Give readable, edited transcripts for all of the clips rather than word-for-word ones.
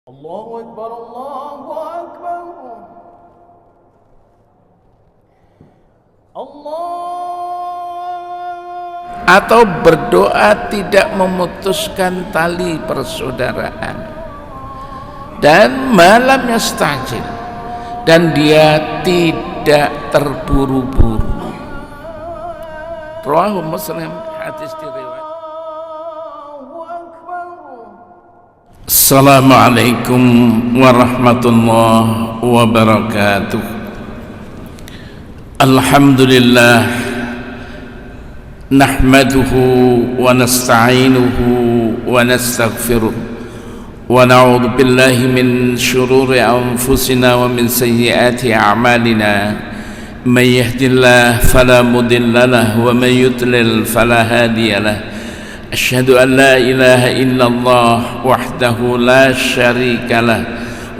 Allahu Akbar, Allahu Akbar. Allah. Atau berdoa tidak memutuskan tali persaudaraan, dan malam yastajil, dan dia tidak terburu-buru. Rawahu Muslim, hadis diriwayat. Assalamualaikum warahmatullahi wabarakatuh. Alhamdulillah, nahmaduhu wa nasta'inuhu wa nastaghfiruh, wa na'udzu billahi min shururi anfusina wa min sayyiati a'malina. Man yahdihillahu fala mudilla lahu wa man yudlil fala hadiya lahu. Asyhadu an la ilaha illallah wahdahu la syarika lah,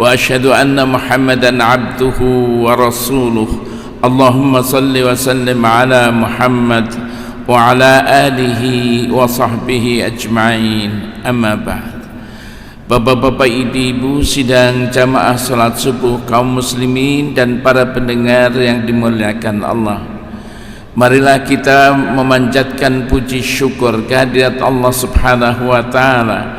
wa asyhadu anna Muhammadan abduhu wa rasuluh. Allahumma salli wa sallim ala Muhammad wa ala alihi wa sahbihi ajma'in. Amma ba'd. Bapak-bapak, ibu-ibu sidang jamaah salat subuh kaum muslimin dan para pendengar yang dimuliakan Allah, marilah kita memanjatkan puji syukur kehadirat Allah Subhanahu wa ta'ala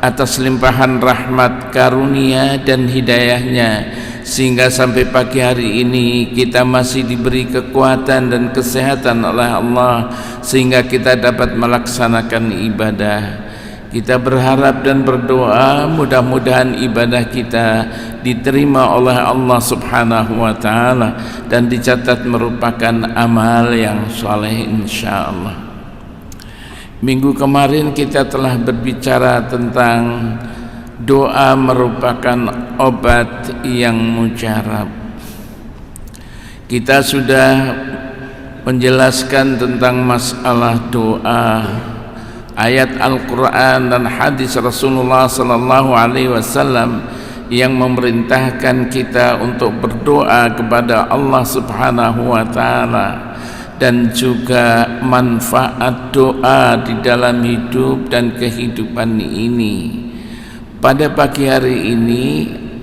atas limpahan rahmat, karunia dan hidayahnya, sehingga sampai pagi hari ini kita masih diberi kekuatan dan kesehatan oleh Allah, sehingga kita dapat melaksanakan ibadah. Kita berharap dan berdoa mudah-mudahan ibadah kita diterima oleh Allah Subhanahu wa ta'ala dan dicatat merupakan amal yang soleh insyaallah. Minggu kemarin kita telah berbicara tentang doa merupakan obat yang mujarab. Kita sudah menjelaskan tentang masalah doa, ayat Al-Quran dan hadis Rasulullah sallallahu alaihi wasallam yang memerintahkan kita untuk berdoa kepada Allah Subhanahu wa ta'ala, dan juga manfaat doa di dalam hidup dan kehidupan ini. Pada pagi hari ini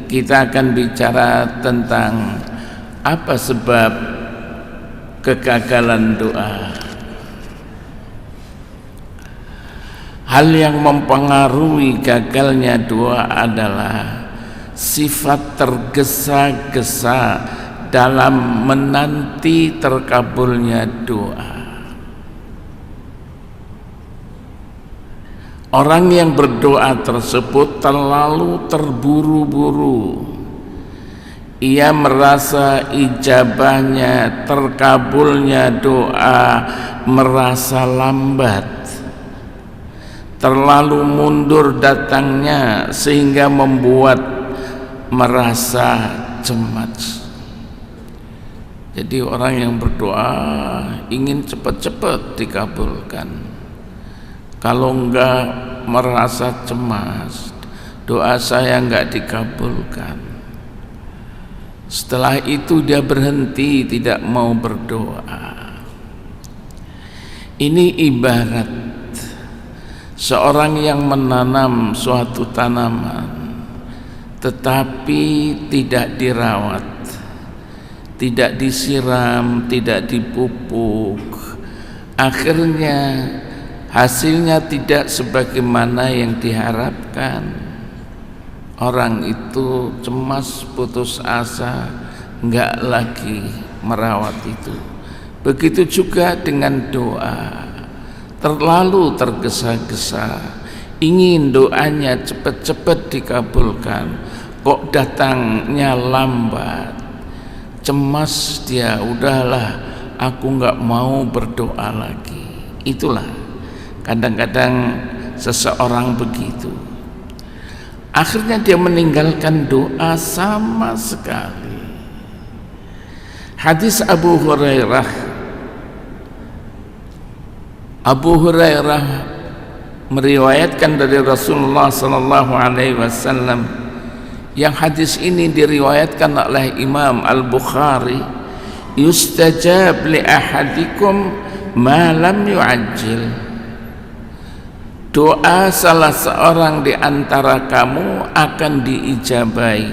kita akan bicara tentang apa sebab kegagalan doa. Hal yang mempengaruhi gagalnya doa adalah sifat tergesa-gesa dalam menanti terkabulnya doa. Orang yang berdoa tersebut terlalu terburu-buru. Ia merasa ijabahnya, terkabulnya doa merasa lambat, terlalu mundur datangnya, sehingga membuat merasa cemas. Jadi orang yang berdoa ingin cepat-cepat dikabulkan. Kalau enggak merasa cemas, doa saya enggak dikabulkan. Setelah itu dia berhenti, tidak mau berdoa. Ini ibarat seorang yang menanam suatu tanaman tetapi tidak dirawat, tidak disiram, tidak dipupuk, akhirnya hasilnya tidak sebagaimana yang diharapkan. Orang itu cemas, putus asa, enggak lagi merawat itu. Begitu juga dengan doa, terlalu tergesa-gesa, ingin doanya cepat-cepat dikabulkan, kok datangnya lambat, cemas dia, udahlah aku enggak mau berdoa lagi. Itulah kadang-kadang seseorang begitu, akhirnya dia meninggalkan doa sama sekali. Hadis Abu Hurairah meriwayatkan dari Rasulullah sallallahu alaihi wasallam, yang hadis ini diriwayatkan oleh Imam Al-Bukhari, yustajab li ahadikum ma lam yu'ajjil. doa salah seorang di antara kamu akan diijabahi,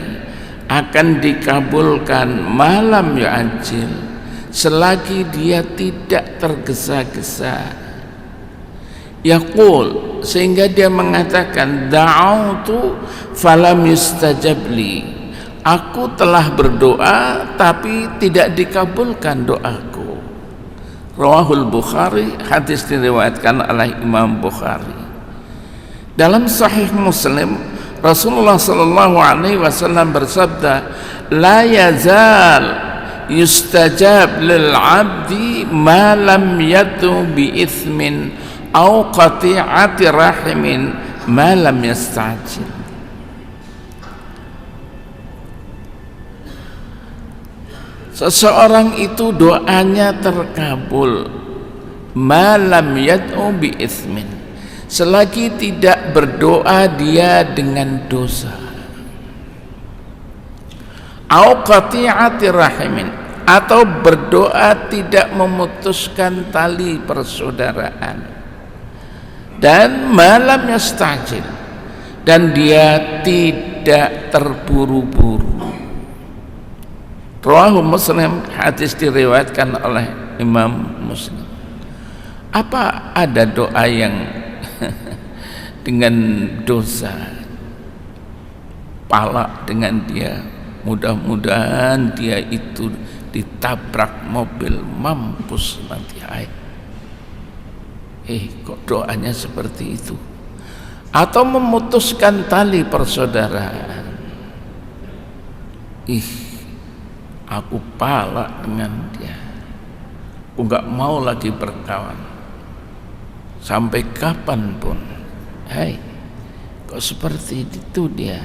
akan dikabulkan malam yu'ajjil, selagi dia tidak tergesa-gesa. Yaqul, sehingga dia mengatakan, da'autu falam yustajab li, aku telah berdoa tapi tidak dikabulkan doaku. Rawahul Bukhari, hadis diriwayatkan oleh Imam Bukhari. Dalam Sahih Muslim, Rasulullah sallallahu alaihi wasallam bersabda, la yazal yustajab lil 'abdi ma lam yatu bi ithmin aw qati'ati rahimin ma lam yasta'jil. Seseorang itu doanya terkabul ma lam yatu bi ithmin, selagi tidak berdoa dia dengan dosa, au qati'ati rahimin, atau berdoa tidak memutuskan tali persaudaraan, dan malam yastajil, dan dia tidak terburu-buru. Rawahu Muslim, hadis diriwayatkan oleh Imam Muslim. Apa ada doa yang dengan dosa, palak dengan dia, mudah-mudahan dia itu ditabrak mobil mampus nanti. Kok doanya seperti itu? Atau memutuskan tali persaudaraan. Aku palak dengan dia, aku gak mau lagi berkawan sampai kapanpun. Kok seperti itu dia?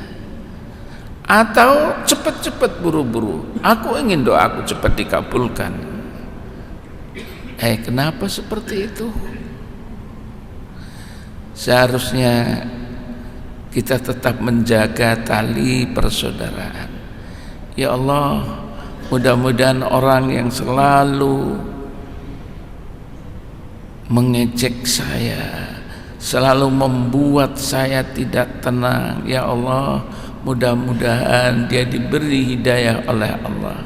Atau cepat-cepat buru-buru, aku ingin doaku cepat dikabulkan. Kenapa seperti itu? Seharusnya kita tetap menjaga tali persaudaraan. Ya Allah, mudah-mudahan orang yang selalu mengejek saya, selalu membuat saya tidak tenang, ya Allah, mudah-mudahan dia diberi hidayah oleh Allah,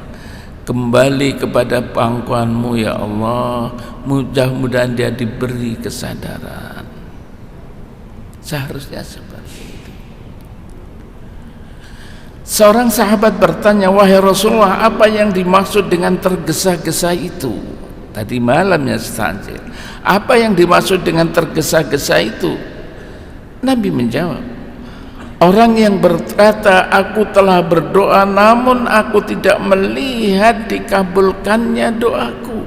kembali kepada pangkuanmu ya Allah, mudah-mudahan dia diberi kesadaran. Seharusnya seperti itu. Seorang sahabat bertanya, wahai Rasulullah, apa yang dimaksud dengan tergesa-gesa itu? Tadi malamnya stanjil. Apa yang dimaksud dengan tergesa-gesa itu? Nabi menjawab, orang yang berkata, aku telah berdoa namun aku tidak melihat dikabulkannya doaku,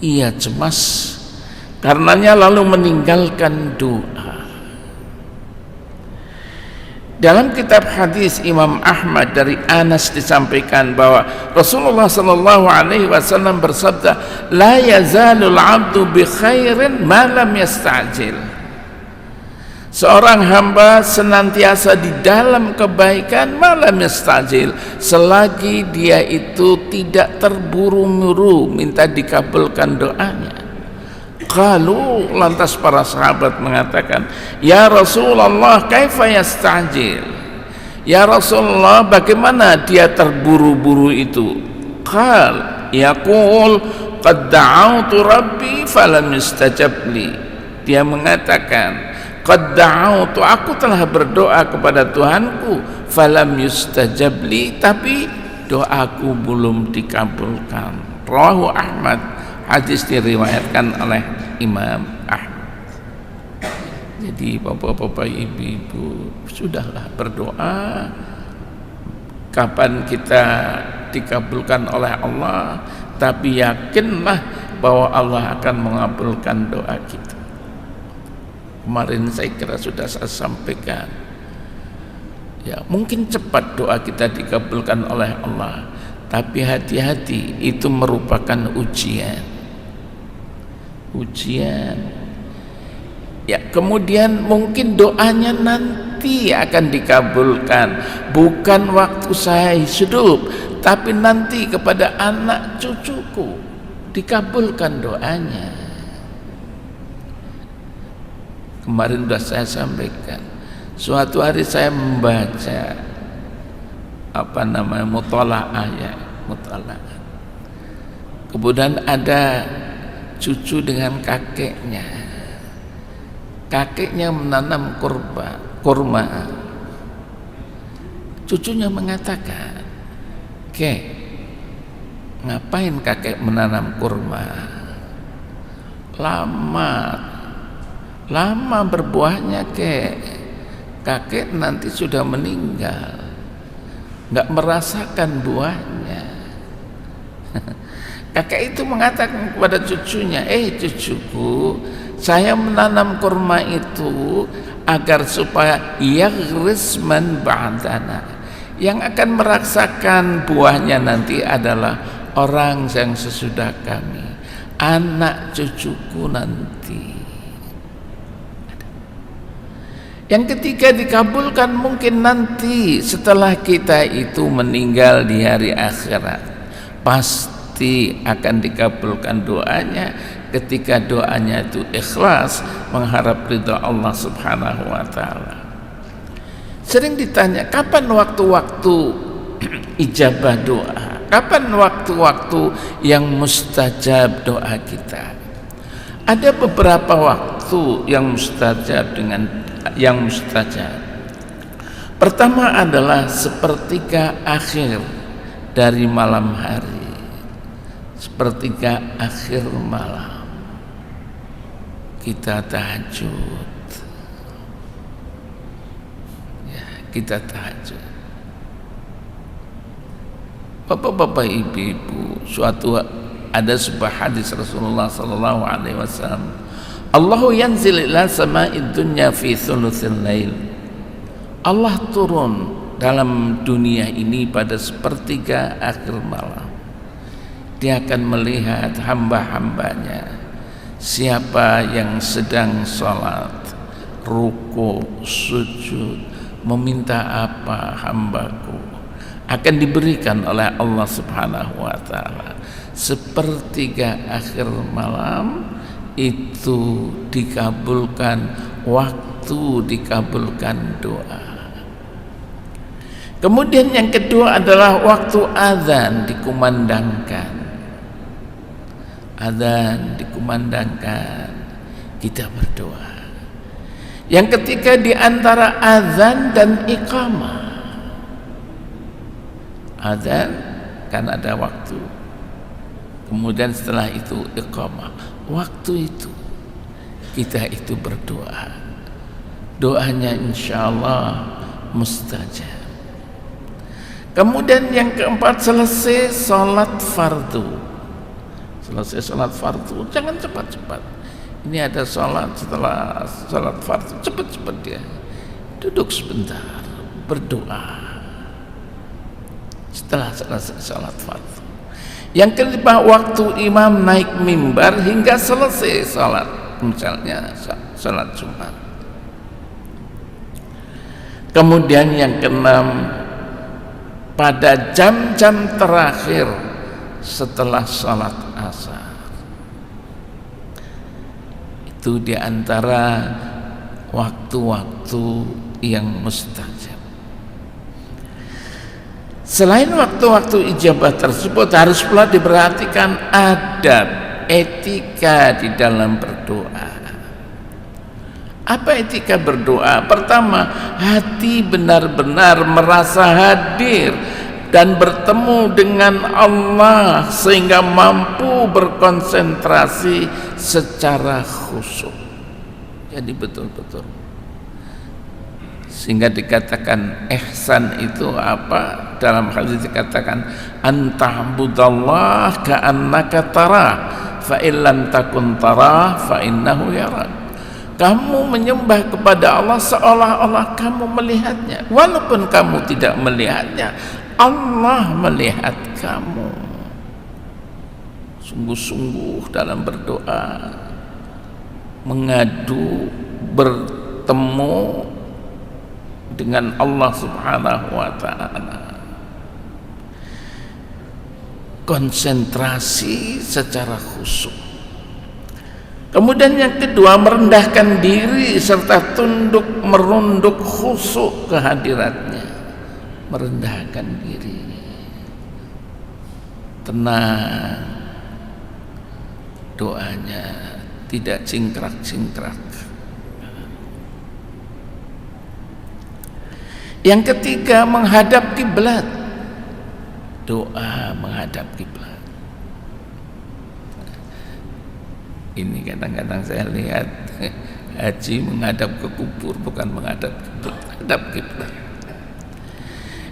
ia cemas karenanya lalu meninggalkan doa. Dalam kitab hadis Imam Ahmad dari Anas disampaikan bahwa Rasulullah sallallahu alaihi wasallam bersabda, la yazalul 'abdu bi khairin ma lam yasta'jil. Seorang hamba senantiasa di dalam kebaikan malam yastajil, selagi dia itu tidak terburu-buru minta dikabulkan doanya. Qalu, lantas para sahabat mengatakan, ya Rasulullah, kaifa yastajil? Ya Rasulullah, bagaimana dia terburu-buru itu? Qal yaqul qad da'autu rabbi falam yustajab li. Dia mengatakan, qad da'autu, aku telah berdoa kepada Tuhanku, falam yustajab li, tapi doaku belum dikabulkan. Rawahu Ahmad, hadis diriwayatkan oleh Imam Ahmad. Jadi bapak-bapak, ibu-ibu, sudahlah berdoa. Kapan kita dikabulkan oleh Allah, tapi yakinlah bahwa Allah akan mengabulkan doa kita. Kemarin saya kira sudah saya sampaikan, ya mungkin cepat doa kita dikabulkan oleh Allah, tapi hati-hati, itu merupakan ujian. Ya, kemudian mungkin doanya nanti akan dikabulkan, bukan waktu saya hidup, tapi nanti kepada anak cucuku dikabulkan doanya. Kemarin sudah saya sampaikan, suatu hari saya membaca muthala'ah ya, muthala'ah. Kemudian ada cucu dengan kakeknya. Kakeknya menanam kurma. Cucunya mengatakan, "Kek, ngapain kakek menanam kurma? Lama berbuahnya, kek. Kakek nanti sudah meninggal, nggak merasakan buahnya." Kakek itu mengatakan kepada cucunya, cucuku, saya menanam kurma itu agar supaya yaghris man ba'dana, yang akan merasakan buahnya nanti adalah orang yang sesudah kami, anak cucuku nanti. Yang ketiga dikabulkan mungkin nanti setelah kita itu meninggal di hari akhirat, pasti akan dikabulkan doanya ketika doanya itu ikhlas mengharap ridha Allah Subhanahu wa taala. Sering ditanya, kapan waktu-waktu ijabah doa? Kapan waktu-waktu yang mustajab doa kita? Ada beberapa waktu yang mustajab Pertama adalah sepertiga akhir dari malam hari. Sepertiga akhir malam kita tahajud. Kita tahajud. Bapak-bapak, ibu-ibu, ada sebuah hadis Rasulullah sallallahu alaihi wasallam, Allahu yanzil ila sama'id dunya fi thulutsil lail. Allah turun dalam dunia ini pada sepertiga akhir malam. Dia akan melihat hamba-hambanya, siapa yang sedang sholat, ruku, sujud, meminta apa hambaku, akan diberikan oleh Allah Subhanahu wa taala. Sepertiga akhir malam itu dikabulkan waktu, dikabulkan doa. Kemudian yang kedua adalah waktu azan dikumandangkan. Azan dikumandangkan, kita berdoa. Yang ketiga di antara azan dan iqamah. Azan kan ada waktu, kemudian setelah itu iqamah. Waktu itu kita itu berdoa, doanya insyaallah mustajab. Kemudian yang keempat, selesai sholat fardu. Selesai sholat fardu, jangan cepat-cepat. Ini ada sholat, setelah sholat fardu cepat-cepat dia duduk sebentar berdoa setelah selesai sholat fardu. Yang kelima, waktu imam naik mimbar hingga selesai sholat, misalnya sholat Jumat. Kemudian yang keenam, pada jam-jam terakhir setelah sholat asar. Itu diantara waktu-waktu yang mustajab. Selain waktu-waktu ijabah tersebut, harus pula diperhatikan adab, etika di dalam berdoa. Apa etika berdoa? Pertama, hati benar-benar merasa hadir dan bertemu dengan Allah sehingga mampu berkonsentrasi secara khusyuk. Jadi betul-betul, sehingga dikatakan ihsan itu apa? Dalam hadis dikatakan anta'budallah ka'annaka tarah fa illam takun tarah fa innahu yarak. Kamu menyembah kepada Allah seolah-olah kamu melihatnya, walaupun kamu tidak melihatnya, Allah melihat kamu. Sungguh-sungguh dalam berdoa, mengadu, bertemu dengan Allah Subhanahu wa ta'ala, konsentrasi secara khusyuk. Kemudian yang kedua, merendahkan diri serta tunduk merunduk khusyuk kehadiratnya. Merendahkan diri, tenang, doanya tidak cingkrak-cingkrak. Yang ketiga, menghadap kiblat. Doa menghadap kiblat. Ini kadang-kadang saya lihat haji menghadap ke kubur, bukan menghadap kiblat, menghadap kiblat.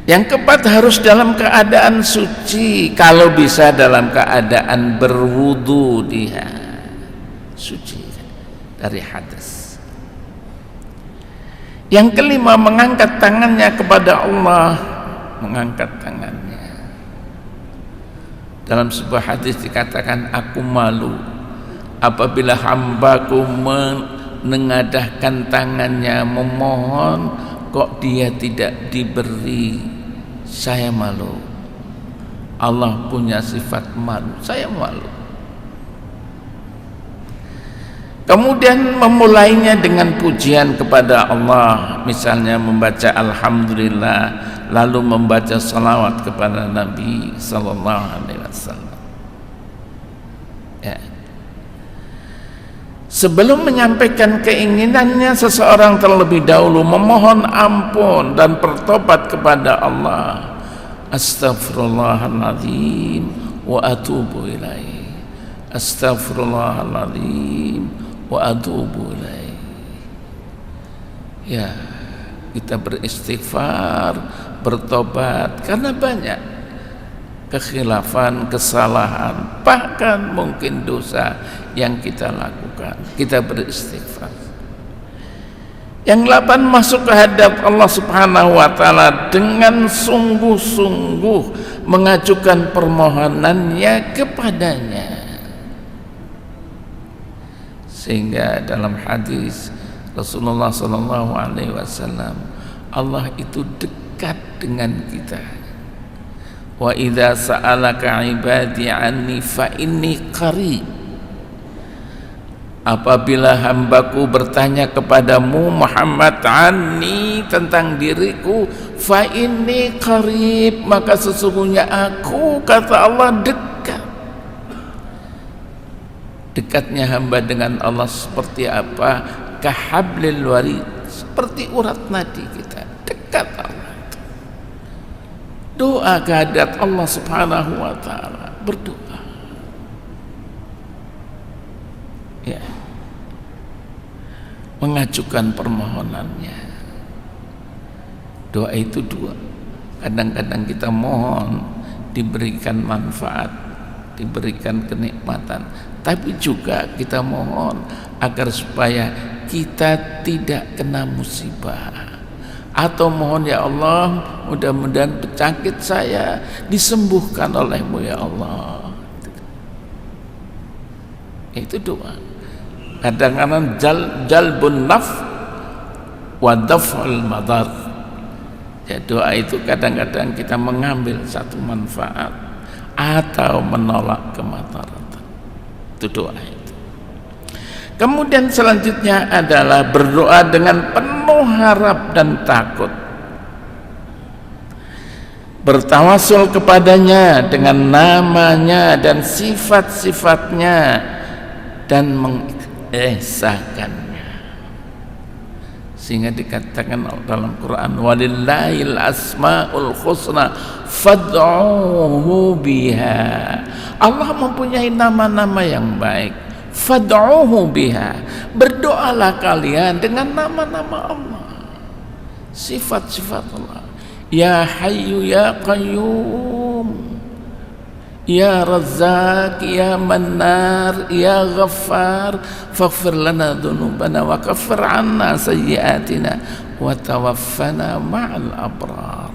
Yang keempat, harus dalam keadaan suci, kalau bisa dalam keadaan berwudu dia, suci dari hadas. Yang kelima, mengangkat tangannya kepada Allah, mengangkat tangannya. Dalam sebuah hadis dikatakan, aku malu apabila hambaku menengadahkan tangannya memohon, kok dia tidak diberi. Saya malu. Allah punya sifat malu, saya malu. Kemudian memulainya dengan pujian kepada Allah, misalnya membaca Alhamdulillah, lalu membaca salawat kepada Nabi Sallallahu Alaihi Wasallam. Ya. Sebelum menyampaikan keinginannya, seseorang terlebih dahulu memohon ampun dan bertobat kepada Allah. Astaghfirullahaladzim wa atubu ilaih. Astaghfirullahaladzim wa atubu ilaih. Ya, kita beristighfar, bertobat, karena banyak kekhilafan, kesalahan, bahkan mungkin dosa yang kita lakukan. Kita beristighfar. Yang 8, masuk ke hadap Allah Subhanahu wa ta'ala dengan sungguh-sungguh mengajukan permohonannya kepadanya. Sehingga dalam hadis Rasulullah sallallahu alaihi wasallam, Allah itu dekat dengan kita. Wa idza sa'alaka ibadi anni fa inni qarib. Apabila hambaku bertanya kepadamu Muhammad anni, tentang diriku, fa inni qarib, maka sesungguhnya aku, kata Allah, dekat. Dekatnya hamba dengan Allah seperti apa? Kahablil warid, seperti urat nadi kita, dekat Allah. Doa kehadirat Allah Subhanahu wa ta'ala, berdoa. Ya. Mengajukan permohonannya. Doa itu dua. Kadang-kadang kita mohon diberikan manfaat, diberikan kenikmatan, tapi juga kita mohon agar supaya kita tidak kena musibah. Atau mohon, ya Allah, mudah-mudahan penyakit saya disembuhkan oleh-Mu ya Allah. Itu doa. Kadang-kadang jalbun naf wa daf'ul madar. Ya, doa itu kadang-kadang kita mengambil satu manfaat atau menolak kemadaratan. Itu doa itu. Kemudian selanjutnya adalah berdoa dengan penuh harap dan takut, bertawasul kepadanya dengan namanya dan sifat-sifatnya, dan mengesahkannya. Sehingga dikatakan dalam Quran, walillahil asmaul husna fad'uhu biha. Allah mempunyai nama-nama yang baik, fad'uhu biha, berdoalah kalian dengan nama-nama Allah, sifat-sifat Allah. Ya Hayyu ya Qayyum, Ya Razzaq, Ya Mannar, Ya Ghaffar, faghfir lana dhunubana wa kaffir anna sayyiatina wa tawaffana ma'al abrar.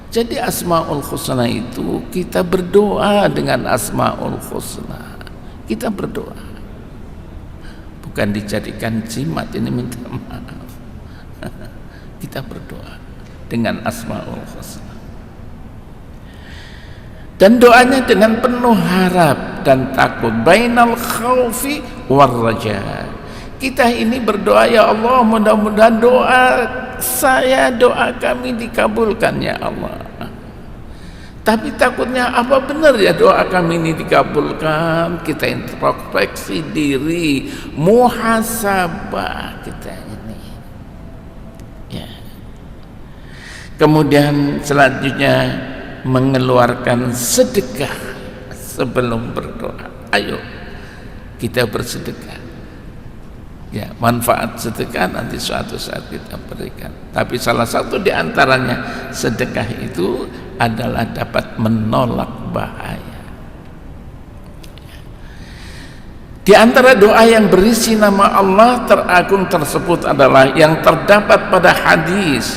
Jadi Asmaul Husna itu kita berdoa dengan Asmaul Husna. Kita berdoa, bukan dijadikan jimat, ini minta maaf. Kita berdoa dengan Asmaul Husna. Dan doanya dengan penuh harap dan takut, bainal khaufi war raja. Kita ini berdoa, ya Allah, mudah-mudahan doa saya, doa kami dikabulkan ya Allah. Tapi takutnya apa benar ya doa kami ini dikabulkan? Kita introspeksi diri, muhasabah kita ini. Ya. Kemudian selanjutnya mengeluarkan sedekah sebelum berdoa. Ayo kita bersedekah. Ya, manfaat sedekah nanti suatu saat kita berikan. Tapi salah satu di antaranya sedekah itu adalah dapat menolak bahaya. Di antara doa yang berisi nama Allah teragung tersebut adalah yang terdapat pada hadis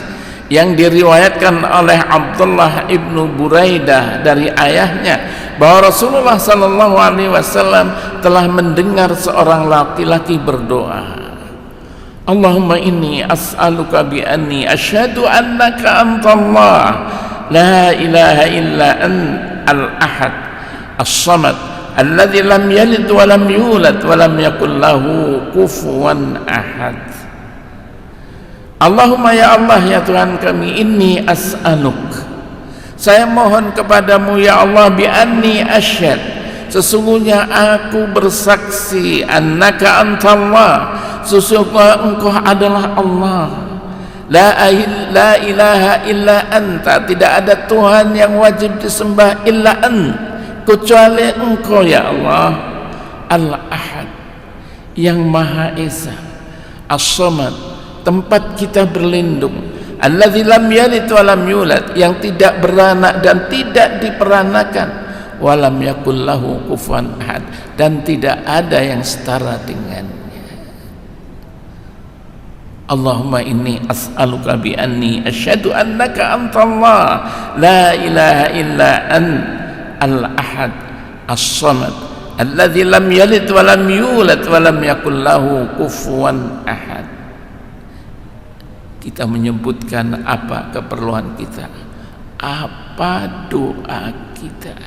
yang diriwayatkan oleh Abdullah ibnu Buraidah dari ayahnya, bahwa Rasulullah sallallahu alaihi wasallam telah mendengar seorang laki-laki berdoa, Allahumma inni as'aluka bi anni asyhadu annaka antallah la ilaha illa al-ahad as-samad alladzi lam yalid wa lam yulad wa lam yakul lahu kufuwan ahad. Allahumma ya Allah, ya Tuhan kami, inni as'aluk, saya mohon kepadamu ya Allah, bi anni asyhad, sesungguhnya aku bersaksi, annaka antallah, sesungguhnya engkau adalah Allah, la ilaha illa anta, tidak ada Tuhan yang wajib disembah illa kecuali engkau ya Allah, al-ahad, yang maha esa, as-samad, tempat kita berlindung, alladzi lam yalid wa lam yulad, yang tidak beranak dan tidak diperanakan, wa lam yakul lahu kufuwan ahad, dan tidak ada yang setara dengannya. Allahumma inni as'aluka bi anni asyhadu annaka antallah la ilaha illa al-ahad as-samad alladzi lam yalid wa lam yulad wa lam yakul lahu kufuwan ahad. Kita menyebutkan apa keperluan kita, apa doa kita.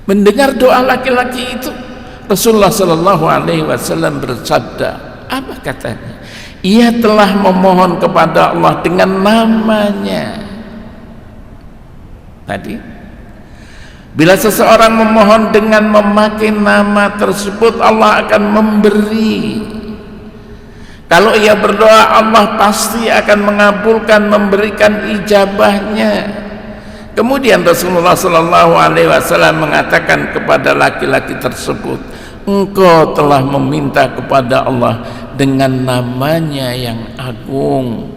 Mendengar doa laki-laki itu, Rasulullah sallallahu alaihi wasallam bersabda, apa katanya? Ia telah memohon kepada Allah dengan namanya. Tadi, bila seseorang memohon dengan memakai nama tersebut, Allah akan memberi. Kalau ia berdoa, Allah pasti akan mengabulkan, memberikan ijabahnya. Kemudian Rasulullah sallallahu alaihi wasallam mengatakan kepada laki-laki tersebut, engkau telah meminta kepada Allah dengan namanya yang agung.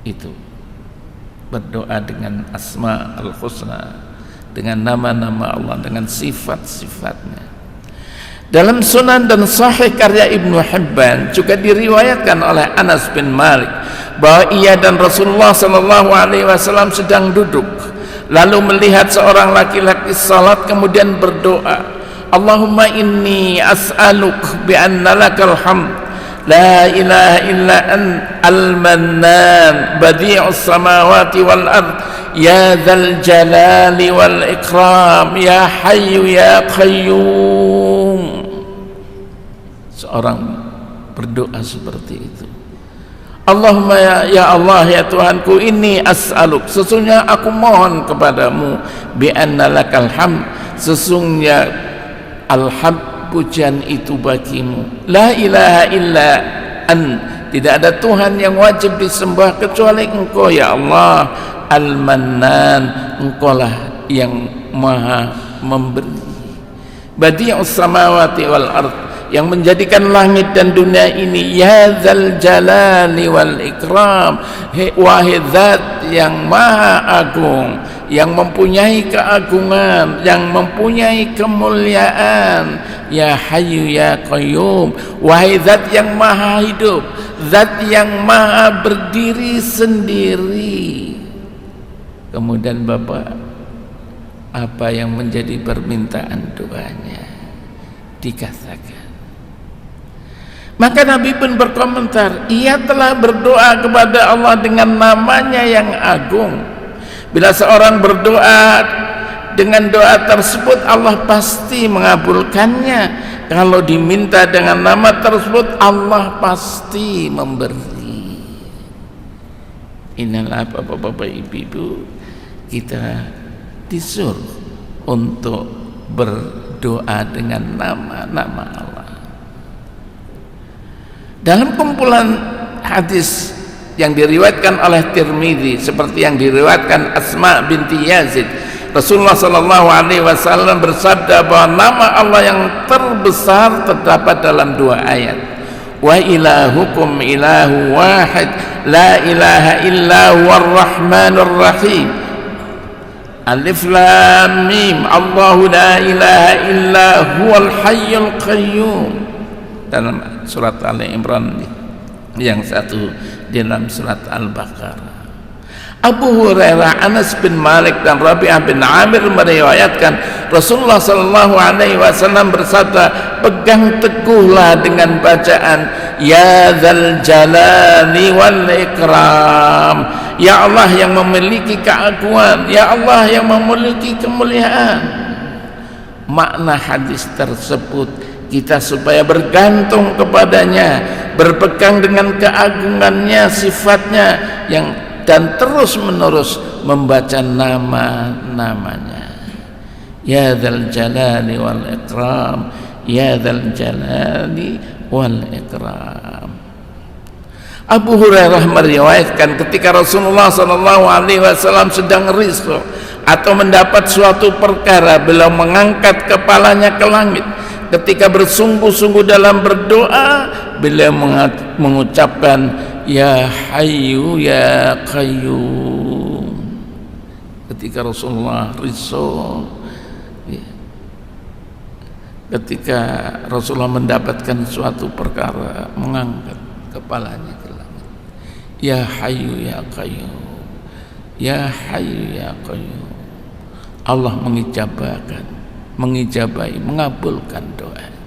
Itu berdoa dengan asma al-husna, dengan nama-nama Allah, dengan sifat-sifatnya. Dalam Sunan dan Sahih karya Ibnu Hibban juga diriwayatkan oleh Anas bin Malik bahwa ia dan Rasulullah sallallahu alaihi wasallam sedang duduk, lalu melihat seorang laki-laki salat kemudian berdoa, Allahumma inni as'aluk bi anna lakal hamd la ilaha illa al-mannan badi'us samawati wal ard ya dzal jalali wal ikram ya hayyu ya qayyum. Seorang berdoa seperti itu, Allahumma ya Allah, ya Tuhanku, ini as'aluk, sesungguhnya aku mohon kepadamu, bi anna lakal hamd, sesungguhnya alhamd, pujian itu bagimu, la ilaha illa tidak ada Tuhan yang wajib disembah kecuali engkau ya Allah, al-mannan, engkaulah yang maha memberi, badi'us samawati wal ard, yang menjadikan langit dan dunia ini, ya dzal jalali wal ikram, wahai zat yang maha agung, yang mempunyai keagungan, yang mempunyai kemuliaan, ya hayyu ya qayyum, wahai zat yang maha hidup, zat yang maha berdiri sendiri. Kemudian Bapak, apa yang menjadi permintaan doanya? Dikatakan, maka Nabi pun berkomentar, ia telah berdoa kepada Allah dengan namanya yang agung. Bila seorang berdoa dengan doa tersebut Allah pasti mengabulkannya. Kalau diminta dengan nama tersebut Allah pasti memberi. Inilah bapak-bapak ibu-ibu, kita disuruh untuk berdoa dengan nama-nama Allah. Dalam kumpulan hadis yang diriwayatkan oleh Tirmidzi seperti yang diriwayatkan Asma binti Yazid, Rasulullah sallallahu alaihi wasallam bersabda bahwa nama Allah yang terbesar terdapat dalam 2 ayat. Wa ilahukum ilahu wahid la ilaha illa huwar rahmanur rahim. Alif lam mim. Allahu la ilaha illa huwal hayyul qayyum. Dalam surat Ali Imran yang satu dalam surat Al-Baqarah. Abu Hurairah, Anas bin Malik dan Rabi'ah bin Amir meriwayatkan Rasulullah sallallahu alaihi wasallam bersabda, pegang teguhlah dengan bacaan ya dzal jalali wal ikram, ya Allah yang memiliki keagungan, ya Allah yang memiliki kemuliaan. Makna hadis tersebut kita supaya bergantung kepadanya, berpegang dengan keagungannya, sifatnya yang dan terus menerus membaca nama-namanya. Ya dzal jalali wal ikram, ya dzal jalali wal ikram. Abu Hurairah meriwayatkan ketika Rasulullah SAW sedang rizq atau mendapat suatu perkara, beliau mengangkat kepalanya ke langit. Ketika bersungguh-sungguh dalam berdoa, beliau mengucapkan ya hayyu ya qayyum. Ketika Rasulullah risau, ketika Rasulullah mendapatkan suatu perkara, mengangkat kepalanya ke langit, ya hayyu ya qayyum, ya hayyu ya qayyum. Allah mengijabahi, mengabulkan doanya.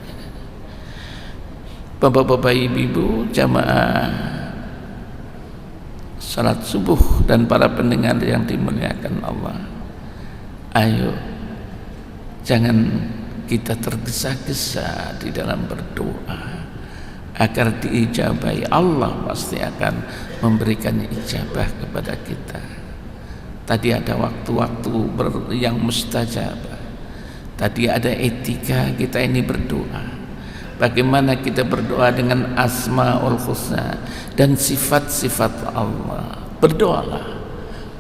Bapak-bapak ibu-ibu jamaah salat subuh dan para pendengar yang dimuliakan Allah, ayo jangan kita tergesa-gesa di dalam berdoa agar diijabahi. Allah pasti akan memberikan ijabah kepada kita. Tadi ada waktu-waktu yang mustajabah, tadi ada etika kita ini berdoa. Bagaimana kita berdoa dengan asmaul husna dan sifat-sifat Allah. Berdoalah.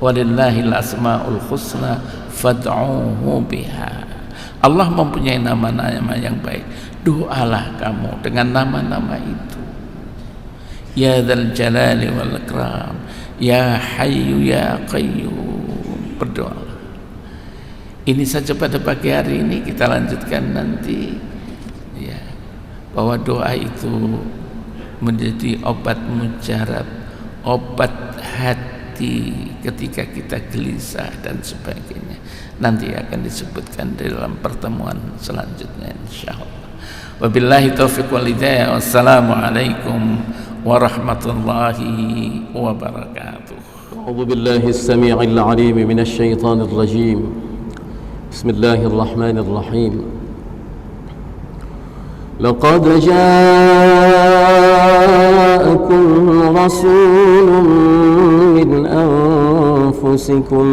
Walillahil asmaul husna fad'uhu biha. Allah mempunyai nama-nama yang baik. Doalah kamu dengan nama-nama itu. Ya dzal jalali wal ikram, ya hayyu ya qayyum. Berdoalah. Ini saja pada pagi hari ini, kita lanjutkan nanti. Bahwa doa itu menjadi obat mujarab, obat hati ketika kita gelisah dan sebagainya. Nanti akan disebutkan dalam pertemuan selanjutnya insyaallah. Wabillahi taufiq wal hidayah. Wassalamualaikum warahmatullahi wabarakatuh. A'udzu billahi as-sami'il 'alim minasy syaithanir rajim. Bismillahirrahmanirrahim. لقد جاءكم رسول من أنفسكم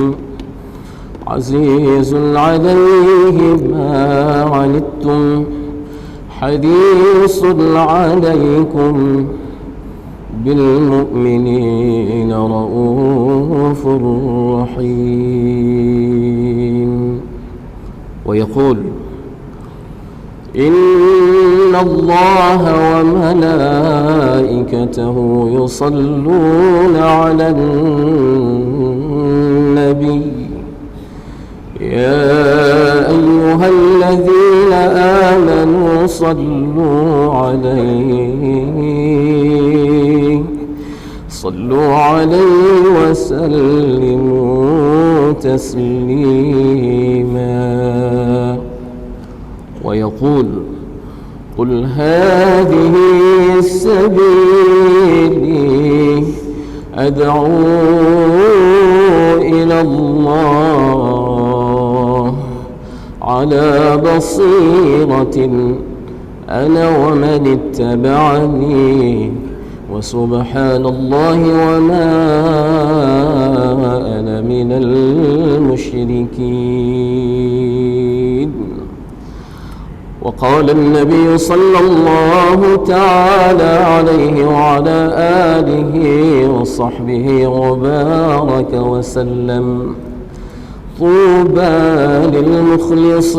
عزيز عليه ما عنتم حريص عليكم بالمؤمنين رؤوف رحيم. ويقول إن الله وملائكته يصلون على النبي يا أيها الذين آمنوا صلوا عليه وسلموا تسليما. ويقول قل هذه سبيلي أدعو إلى الله على بصيرة أنا ومن اتبعني وسبحان الله وما أنا من المشركين. وقال النبي صلى الله تعالى عليه وعلى آله وصحبه وبارك وسلم: طوبى للمخلصين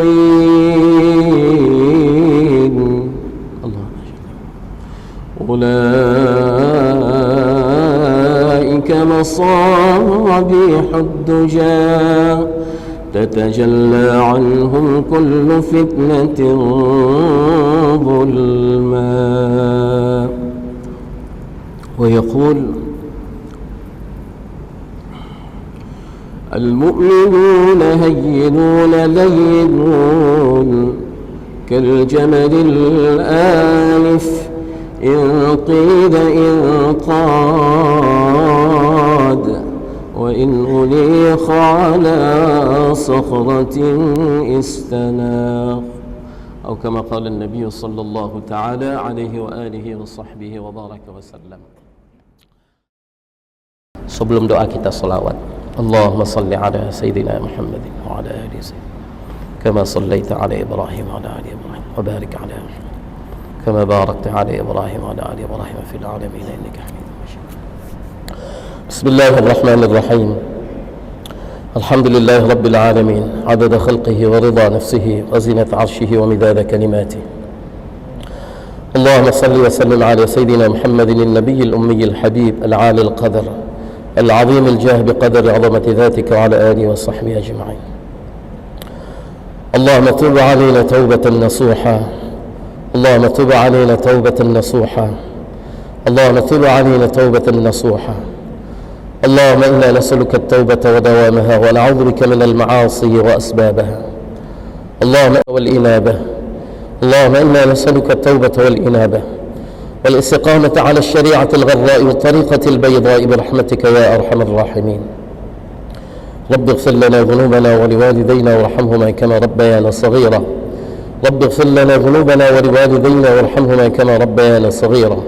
أولئك مصابيح الدجى تتجلى عنهم كل فتنة ظلما. ويقول: المؤمنون هينون لينون كالجمل الآنف إن قيل إن قاد وإن أليق على صخرة استناق، أو كما قال النبي صلى الله تعالى عليه وآله وصحبه وبارك وسلم. Sebelum doa kita salawat. Allahumma salli ala Sayyidina Muhammadin wa ala ali Sayyidina kama sallaita ala Ibrahim wa ala ali Ibrahim wa barik ala Muhammad kama barakta ala Ibrahim wa ala ali Ibrahim fil alamin innaka Hamidum Majid. Bismillahir Rahmanir Rahim. Alhamdulillahi Rabbil Alamin adada khalqihi wa rida nafsihi wa zinata arshihi wa midada kalimatihi. Allahumma salli wa sallim ala Sayyidina Muhammadin an-nabiy al-ummi al-habib al-ali al-qadr العظيم الجاه بقدر عظمة ذاتك وعلى آله وصحبه أجمعين. اللهم تب علينا توبة نصوحا، اللهم تب علينا توبة نصوحا، اللهم تب علينا توبة نصوحا. اللهم إنا نسألك التوبة ودوامها ونعوذ بك من المعاصي وأسبابها. اللهم والإنابة، اللهم إنا نسألك التوبة والإنابة والاستقامة على الشريعة الغراء والطريقة البيضاء برحمتك يا أرحم الراحمين. رب اغفر لنا ذنوبنا ولوالدينا وارحمهما كما ربيانا صغيرا. رب اغفر لنا ذنوبنا ولوالدينا وارحمهما كما ربيانا صغيرا.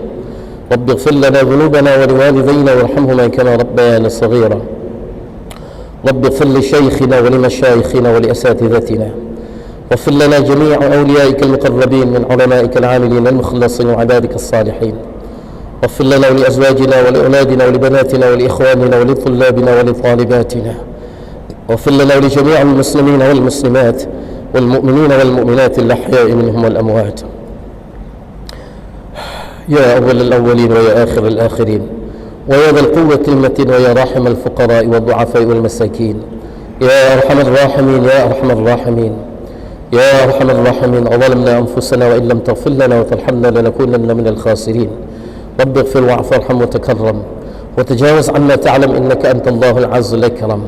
رب اغفر لنا ذنوبنا ولوالدينا وارحمهما كما ربيانا صغيرا. رب اغفر لشيخنا ولمشايخنا ولأساتذتنا، واغفر لنا جميع أوليائك المقربين من علمائك العاملين المخلصين وعبادك الصالحين. واغفر لنا ولأزواجنا ولأولادنا ولبناتنا ولإخواننا ولطلابنا ولطالباتنا. واغفر لنا ولجميع المسلمين والمسلمات والمؤمنين والمؤمنات الأحياء منهم والأموات. يا أول الأولين ويا آخر الآخرين ويا ذا القوة المتين ويا راحم الفقراء والضعفاء والمساكين، يا أرحم الراحمين يا أرحم الراحمين يا أرحم الراحمين. أظلمنا أنفسنا وإن لم تغفر لنا وترحمنا لنكونن من الخاسرين. رب اغفر واعف وارحم وتكرم وتجاوز عما تعلم إنك أنت الله العز الأكرم.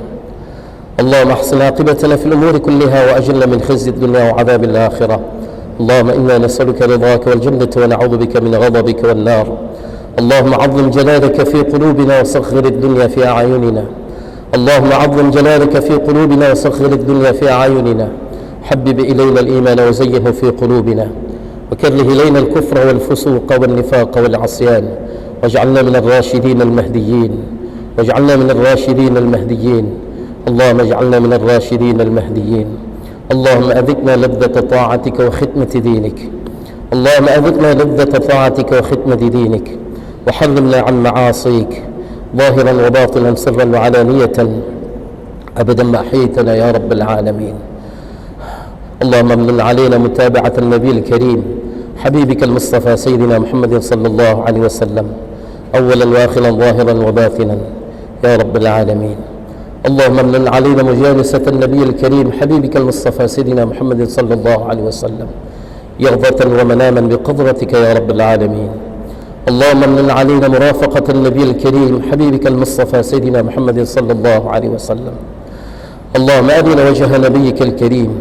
اللهم احسن عاقبتنا في الأمور كلها وأجلنا من خزي الدنيا وعذاب الآخرة. اللهم إنا نسألك رضاك والجنة ونعوذ بك من غضبك والنار. اللهم عظم جلالك في قلوبنا وصغر الدنيا في أعيننا. اللهم عظم جلالك في قلوبنا وصغر الدنيا في أعيننا. حبب إلينا الإيمان وزينه في قلوبنا، وكره إلينا الكفر والفسوق والنفاق والعصيان، واجعلنا من الراشدين المهديين، واجعلنا من الراشدين المهديين. اللهم اجعلنا من الراشدين المهديين. اللهم أذقنا لذة طاعتك وختمة دينك. اللهم أذقنا لذة طاعتك وختمة دينك، وحرمنا عن معاصيك ظاهرا وباطنا سرا وعلانية أبدا ما أحييتنا يا رب العالمين. اللهم من علينا متابعة النبي الكريم حبيبك المصطفى سيدنا محمد صلى الله عليه وسلم أولا وآخرا ظاهرا وباطنا يا رب العالمين. اللهم من علينا مجالسة النبي الكريم حبيبك المصطفى سيدنا محمد صلى الله عليه وسلم يغضة ومناما بقدرتك يا رب العالمين. اللهم من علينا مرافقة النبي الكريم حبيبك المصطفى سيدنا محمد صلى الله عليه وسلم. اللهم أرنا وجه نبيك الكريم.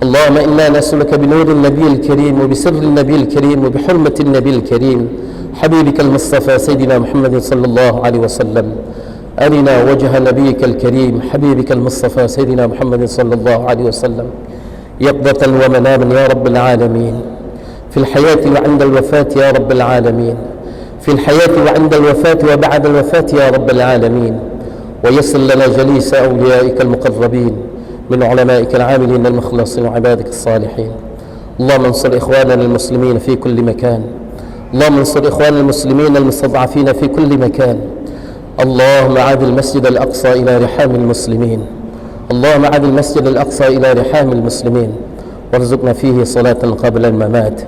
اللهم إنا نسألك بنور النبي الكريم وبسر النبي الكريم وبحرمة النبي الكريم حبيبك المصطفى سيدنا محمد صلى الله عليه وسلم. أرنا وجه نبيك الكريم حبيبك المصطفى سيدنا محمد صلى الله عليه وسلم يقظة ومناما يا رب العالمين، في الحياة وعند الوفاة يا رب العالمين، في الحياة وعند الوفاة وبعد الوفاة يا رب العالمين. ويسر لنا جليس أوليائك المقربين من علمائك العاملين المخلصين وعبادك الصالحين. اللهم انصر إخواننا المسلمين في كل مكان، اللهم انصر إخواننا المسلمين المستضعفين في كل مكان. اللهم عاد المسجد الأقصى إلى رحام المسلمين، اللهم عاد المسجد الأقصى إلى رحام المسلمين، وارزقنا فيه صلاة قبل الممات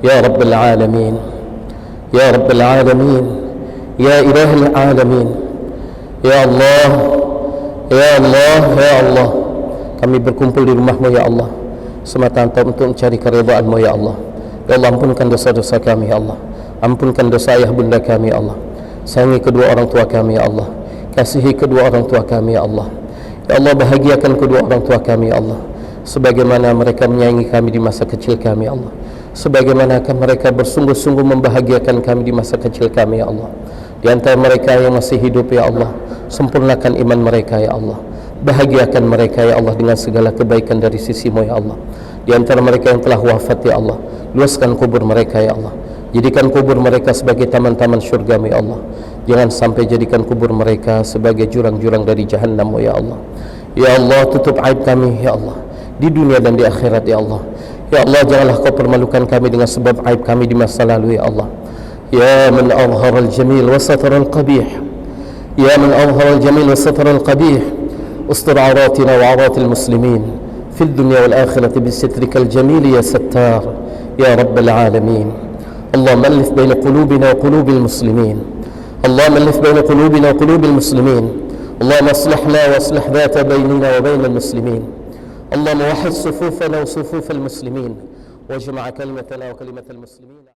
يا رب العالمين، يا رب العالمين، يا إله العالمين. Ya Allah, Ya Allah, Ya Allah, kami berkumpul di rumah-Mu ya Allah semata-mata untuk mencari keridhaan-Mu ya Allah. Ya Allah, ampunkan dosa-dosa kami ya Allah, ampunkan dosa ayah bunda kami ya Allah, sayangi kedua orang tua kami ya Allah, kasihi kedua orang tua kami ya Allah. Ya Allah, bahagiakan kedua orang tua kami ya Allah, sebagaimana mereka menyayangi kami di masa kecil kami ya Allah, sebagaimana mereka bersungguh-sungguh membahagiakan kami di masa kecil kami ya Allah. Di antara mereka yang masih hidup ya Allah, sempurnakan iman mereka ya Allah, bahagiakan mereka ya Allah dengan segala kebaikan dari sisi-Mu ya Allah. Di antara mereka yang telah wafat ya Allah, luaskan kubur mereka ya Allah, jadikan kubur mereka sebagai taman-taman syurga-Mu ya Allah. Jangan sampai jadikan kubur mereka sebagai jurang-jurang dari jahannam ya Allah. Ya Allah, tutup aib kami ya Allah di dunia dan di akhirat ya Allah. Ya Allah, janganlah Kau permalukan kami dengan sebab aib kami di masa lalu ya Allah. يا من أظهر الجميل وستر القبيح، يا من أظهر الجميل وستر القبيح، استر عوراتنا وعورات المسلمين في الدنيا والآخرة بسترك الجميل يا ستار يا رب العالمين. اللهم ألف بين قلوبنا وقلوب المسلمين، اللهم ألف بين قلوبنا وقلوب المسلمين، اللهم اصلحنا واصلح ذات بيننا وبين المسلمين، اللهم وحد صفوفنا وصفوف المسلمين واجمع كلمتنا وكلمة المسلمين.